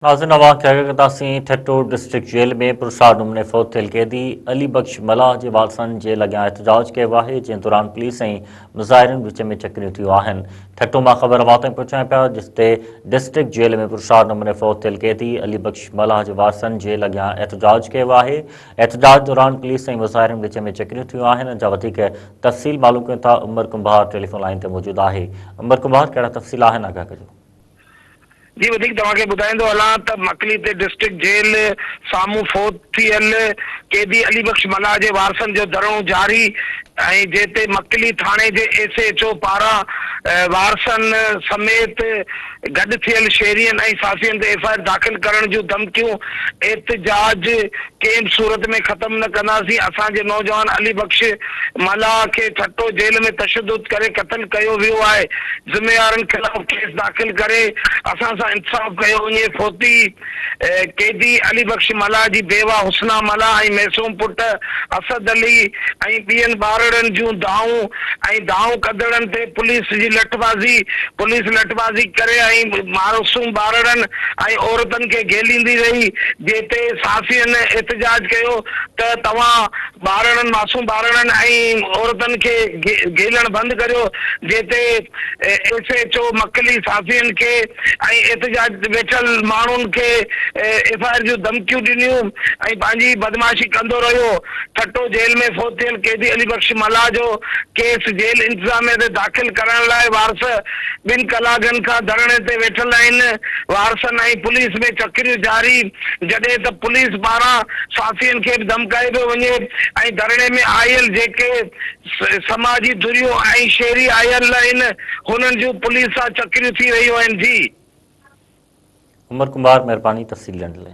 नाज़रीन अवां खे ठट्टो डिस्ट्रिक्ट जेल में पुरसाद नमूने फौत थियल कैदी अली बख्श मलाह जे वारसनि जे लॻियां एहतजाज कयो आहे, जंहिं दौरान पुलिस ऐं मुज़ाहिरनि विच में चकरियूं थियूं आहिनि। ठट्टो मां ख़बर अवां ताईं पहुचायूं पिया, जिते डिस्ट्रिक्ट जेल में पुरसाद नमूने फौत थियल कैदी अली बख्श मलाह जे वारसनि जे लॻियां एहतजाज कयो आहे। एहतजाज दौरान पुलिस ऐं मुज़ाहिरनि विच में चकरियूं थियूं आहिनि। जा वधीक तफ़सील मालूम कयूं था। उमर कुंभार टेलीफोन लाइन ते मौजूदु आहे। उमर कुंभार, कहिड़ा तफ़सील आहिनि आगाह कजो। जी वधीक तव्हांखे ॿुधाईंदो हलां त मकली ते डिस्ट्रिक्ट जेल साम्हूं फोत थियल कैदी अली बख्श मलाह जे वारसनि जो धरणो जारी ऐं जेते मकली थाणे जे SHO पारां वारसनि समेत गॾु थियल शहरियनि ऐं साथियुनि ते FIR दाख़िल करण जूं धमकियूं एहतजाज कंहिं बि सूरत में ख़त्म न कंदासीं। असांजे नौजवान अली बख्श मलाह खे ठट्टो जेल में तशद्दुद करे क़त्ल कयो वियो आहे। ज़िम्मेवारनि ख़िलाफ़ केस दाख़िल करे असां सां इंसाफ़ कयो वञे। फोती कैदी अली बख्श मलाह जी बेवा हुस्ना मलाह ऐं मैसूम पुट असद अली ऐं ॿियनि ॿारड़नि जूं दाऊं ऐं दाऊं कदड़नि ते पुलिस लठबाज़ी करे ऐं मासूम ॿारड़नि ऐं औरतनि खे घेलींदी रही। जेते साफ़ियनि एहतजाज कयो त तव्हां ॿारड़नि मासूम ॿारड़नि ऐं औरतनि खे घेलण बंदि करियो। जेते SHO मकली साफ़ियनि खे ऐं एहतजाज वेठल माण्हुनि खे FIR जूं धमकियूं ॾिनियूं ऐं पंहिंजी बदमाशी कंदो रहियो। ठट्टो जेल में फोत थियल कैदी अली बख्श मलाह जो केस जेल इंतज़ामिया ते दाख़िल करण लाइ वारस 2 कलाकनि खां धरणे ते वेठल आहिनि। वारसनि ऐं पुलिस में चकरियूं जारी, जॾहिं त पुलिस पारां साथियुनि खे बि धमकायो पियो वञे ऐं धरणे में आयल जेके समाजी धुरियूं ऐं शहरी आयल आहिनि हुननि जूं पुलिस सां चकरियूं थी रहियूं आहिनि। जी उमर कुंभार, महिरबानी तफ़सील ॾियण लाइ।